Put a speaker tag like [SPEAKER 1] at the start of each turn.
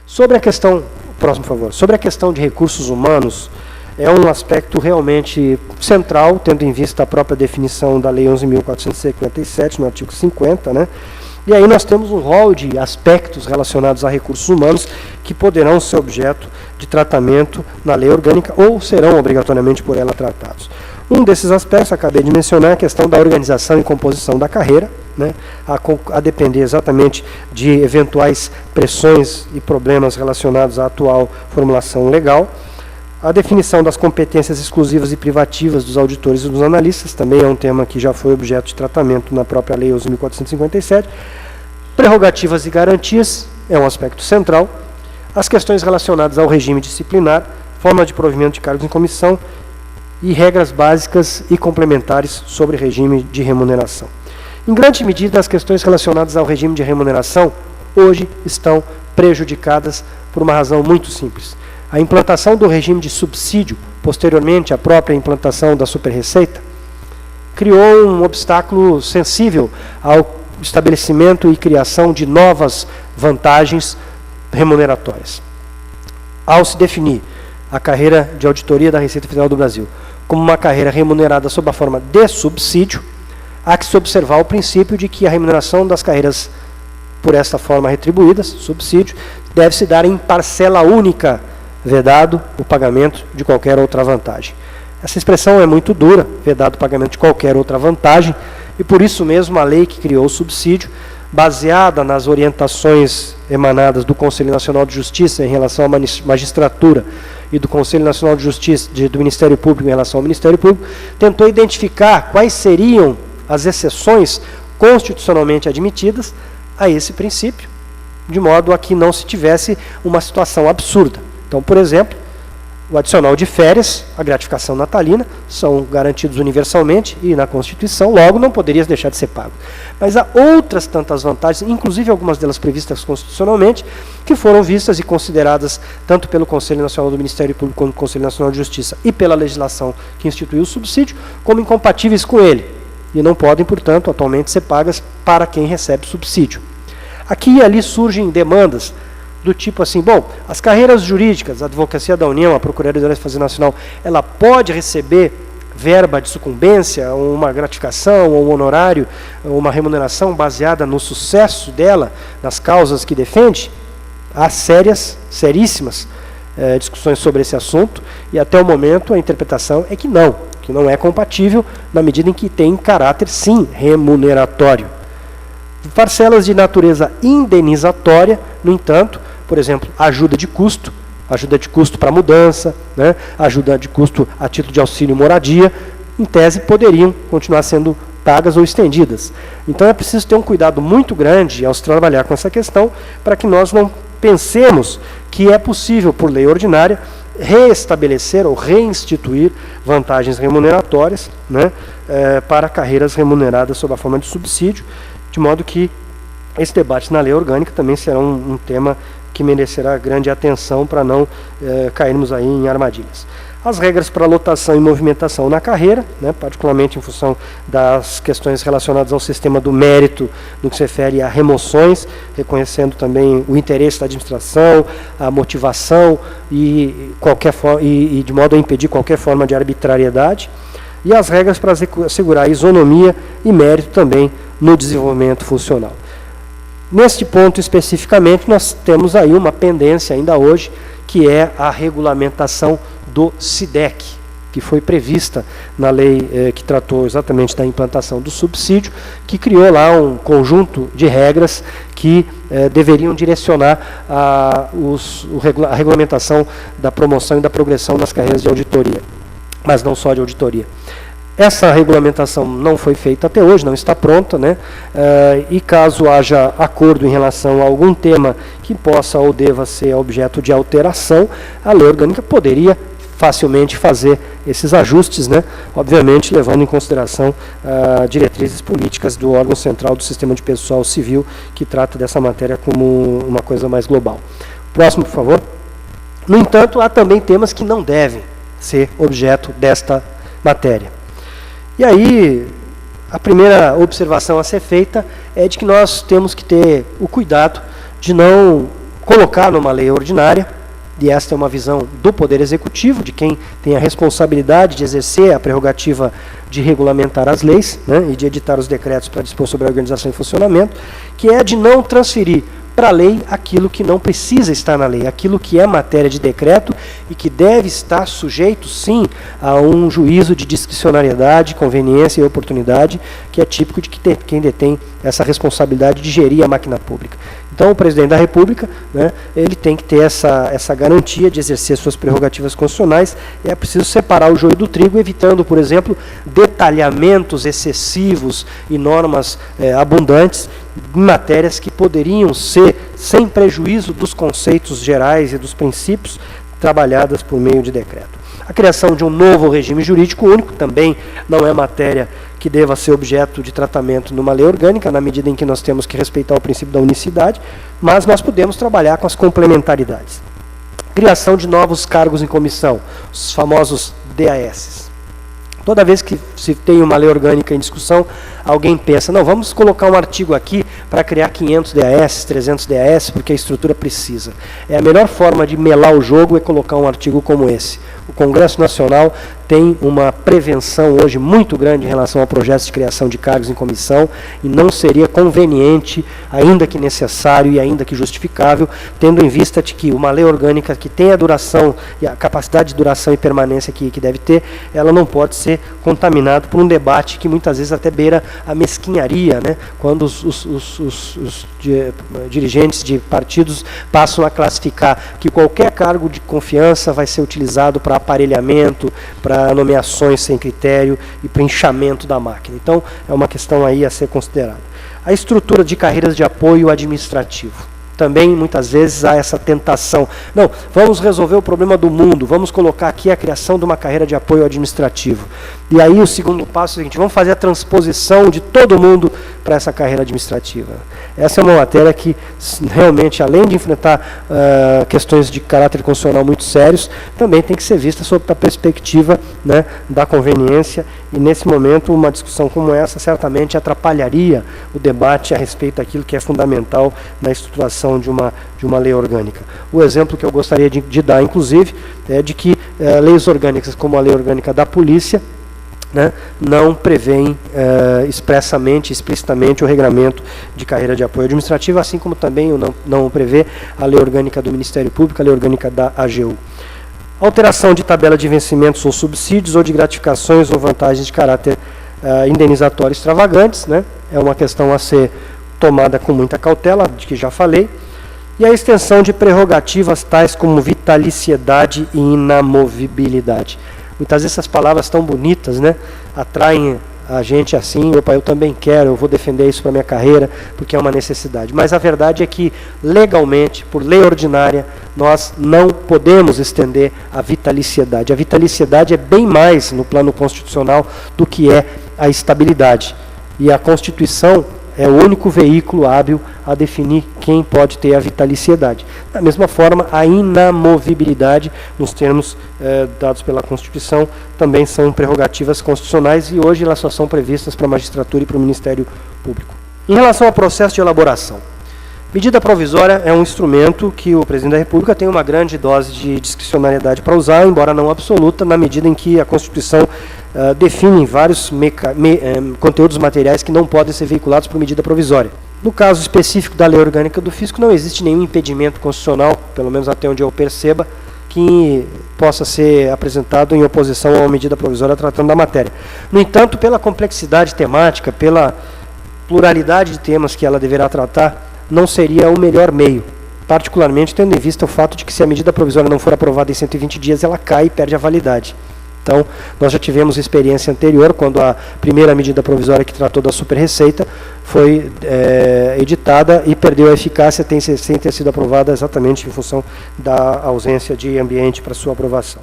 [SPEAKER 1] Sobre a questão, próximo, por favor, sobre a questão de recursos humanos, é um aspecto realmente central, tendo em vista a própria definição da Lei 11.457, no artigo 50, né? E aí nós temos um rol de aspectos relacionados a recursos humanos que poderão ser objeto de tratamento na lei orgânica ou serão obrigatoriamente por ela tratados. Um desses aspectos, acabei de mencionar, é a questão da organização e composição da carreira, né, a depender exatamente de eventuais pressões e problemas relacionados à atual formulação legal. A definição das competências exclusivas e privativas dos auditores e dos analistas, também é um tema que já foi objeto de tratamento na própria Lei 11.457. Prerrogativas e garantias é um aspecto central. As questões relacionadas ao regime disciplinar, forma de provimento de cargos em comissão e regras básicas e complementares sobre regime de remuneração. Em grande medida, as questões relacionadas ao regime de remuneração hoje estão prejudicadas por uma razão muito simples. A implantação do regime de subsídio, posteriormente à própria implantação da superreceita, criou um obstáculo sensível ao estabelecimento e criação de novas vantagens remuneratórias. Ao se definir a carreira de auditoria da Receita Federal do Brasil como uma carreira remunerada sob a forma de subsídio, há que se observar o princípio de que a remuneração das carreiras por esta forma retribuídas, subsídio, deve se dar em parcela única, vedado o pagamento de qualquer outra vantagem. Essa expressão é muito dura, vedado o pagamento de qualquer outra vantagem, e por isso mesmo a lei que criou o subsídio, baseada nas orientações emanadas do Conselho Nacional de Justiça em relação à magistratura e do Conselho Nacional de Justiça do Ministério Público em relação ao Ministério Público, tentou identificar quais seriam as exceções constitucionalmente admitidas a esse princípio, de modo a que não se tivesse uma situação absurda. Então, por exemplo, o adicional de férias, a gratificação natalina, são garantidos universalmente e na Constituição, logo não poderia deixar de ser pago. Mas há outras tantas vantagens, inclusive algumas delas previstas constitucionalmente, que foram vistas e consideradas tanto pelo Conselho Nacional do Ministério Público como pelo Conselho Nacional de Justiça e pela legislação que instituiu o subsídio, como incompatíveis com ele, e não podem, portanto, atualmente ser pagas para quem recebe subsídio. Aqui e ali surgem demandas do tipo assim, bom, as carreiras jurídicas, a Advocacia da União, a Procuradoria da Fazenda Nacional, ela pode receber verba de sucumbência, ou uma gratificação, ou um honorário, ou uma remuneração baseada no sucesso dela, nas causas que defende? Há seríssimas discussões sobre esse assunto, e até o momento a interpretação é que não é compatível, na medida em que tem caráter, sim, remuneratório. Parcelas de natureza indenizatória, no entanto, por exemplo, ajuda de custo para mudança, né, ajuda de custo a título de auxílio moradia, em tese poderiam continuar sendo pagas ou estendidas. Então é preciso ter um cuidado muito grande ao se trabalhar com essa questão, para que nós não pensemos que é possível, por lei ordinária, reestabelecer ou reinstituir vantagens remuneratórias, né, para carreiras remuneradas sob a forma de subsídio, de modo que esse debate na lei orgânica também será um tema que merecerá grande atenção para não cairmos aí em armadilhas. As regras para lotação e movimentação na carreira, né, particularmente em função das questões relacionadas ao sistema do mérito, no que se refere a remoções, reconhecendo também o interesse da administração, a motivação e de modo a impedir qualquer forma de arbitrariedade, e as regras para assegurar isonomia e mérito também no desenvolvimento funcional. Neste ponto especificamente, nós temos aí uma pendência ainda hoje, que é a regulamentação do SIDEC, que foi prevista na lei que tratou exatamente da implantação do subsídio, que criou lá um conjunto de regras que deveriam direcionar a regulamentação da promoção e da progressão das carreiras de auditoria, mas não só de auditoria. Essa regulamentação não foi feita até hoje, não está pronta, né? E caso haja acordo em relação a algum tema que possa ou deva ser objeto de alteração, a lei orgânica poderia facilmente fazer esses ajustes, né? Obviamente levando em consideração diretrizes políticas do órgão central do sistema de pessoal civil, que trata dessa matéria como uma coisa mais global. Próximo, por favor. No entanto, há também temas que não devem ser objeto desta matéria. E aí, a primeira observação a ser feita é de que nós temos que ter o cuidado de não colocar numa lei ordinária, e esta é uma visão do Poder Executivo, de quem tem a responsabilidade de exercer a prerrogativa de regulamentar as leis, né, e de editar os decretos para dispor sobre a organização e funcionamento, que é de não transferir para a lei aquilo que não precisa estar na lei, aquilo que é matéria de decreto e que deve estar sujeito, sim, a um juízo de discricionariedade, conveniência e oportunidade, que é típico de quem detém essa responsabilidade de gerir a máquina pública. Então, o presidente da República, né, ele tem que ter essa garantia de exercer suas prerrogativas constitucionais, e é preciso separar o joio do trigo, evitando, por exemplo, detalhamentos excessivos e normas abundantes em matérias que poderiam ser, sem prejuízo dos conceitos gerais e dos princípios, trabalhadas por meio de decreto. A criação de um novo regime jurídico único também não é matéria que deva ser objeto de tratamento numa lei orgânica, na medida em que nós temos que respeitar o princípio da unicidade, mas nós podemos trabalhar com as complementaridades. Criação de novos cargos em comissão, os famosos DAS. Toda vez que se tem uma lei orgânica em discussão, alguém pensa, não, vamos colocar um artigo aqui para criar 500 DAS, 300 DAS, porque a estrutura precisa. A melhor forma de melar o jogo é colocar um artigo como esse. O Congresso Nacional tem uma prevenção hoje muito grande em relação a projetos de criação de cargos em comissão, e não seria conveniente, ainda que necessário e ainda que justificável, tendo em vista de que uma lei orgânica que tem a duração e a capacidade de duração e permanência que deve ter, ela não pode ser contaminada por um debate que muitas vezes até beira a mesquinharia, né? Quando os dirigentes de partidos passam a classificar que qualquer cargo de confiança vai ser utilizado para aparelhamento, para nomeações sem critério e para inchamento da máquina. Então, é uma questão aí a ser considerada. A estrutura de carreiras de apoio administrativo. Também, muitas vezes, há essa tentação. Não, vamos resolver o problema do mundo, vamos colocar aqui a criação de uma carreira de apoio administrativo. E aí o segundo passo é o seguinte, vamos fazer a transposição de todo mundo para essa carreira administrativa. Essa é uma matéria que, realmente, além de enfrentar questões de caráter constitucional muito sérios, também tem que ser vista sob a perspectiva, né, da conveniência, e nesse momento uma discussão como essa certamente atrapalharia o debate a respeito daquilo que é fundamental na estruturação de uma lei orgânica. O exemplo que eu gostaria de dar, inclusive, é de que leis orgânicas, como a lei orgânica da polícia, né, não prevêem explicitamente o regramento de carreira de apoio administrativo, assim como também não prevê a lei orgânica do Ministério Público, a lei orgânica da AGU. Alteração de tabela de vencimentos ou subsídios ou de gratificações ou vantagens de caráter indenizatório extravagantes, né, é uma questão a ser tomada com muita cautela, de que já falei. E a extensão de prerrogativas tais como vitaliciedade e inamovibilidade. Muitas vezes essas palavras tão bonitas, né, atraem a gente assim, opa, eu também quero, eu vou defender isso para a minha carreira, porque é uma necessidade. Mas a verdade é que, legalmente, por lei ordinária, nós não podemos estender a vitaliciedade. A vitaliciedade é bem mais, no plano constitucional, do que é a estabilidade. E a Constituição é o único veículo hábil a definir quem pode ter a vitaliciedade. Da mesma forma, a inamovibilidade, nos termos dados pela Constituição, também são prerrogativas constitucionais e hoje elas só são previstas para a magistratura e para o Ministério Público. Em relação ao processo de elaboração, medida provisória é um instrumento que o Presidente da República tem uma grande dose de discricionariedade para usar, embora não absoluta, na medida em que a Constituição define vários conteúdos materiais que não podem ser veiculados por medida provisória. No caso específico da Lei Orgânica do Fisco, não existe nenhum impedimento constitucional, pelo menos até onde eu perceba, que possa ser apresentado em oposição a uma medida provisória tratando da matéria. No entanto, pela complexidade temática, pela pluralidade de temas que ela deverá tratar, não seria o melhor meio, particularmente tendo em vista o fato de que se a medida provisória não for aprovada em 120 dias, ela cai e perde a validade. Então, nós já tivemos experiência anterior, quando a primeira medida provisória que tratou da super-receita foi editada e perdeu a eficácia sem ter sido aprovada exatamente em função da ausência de ambiente para sua aprovação.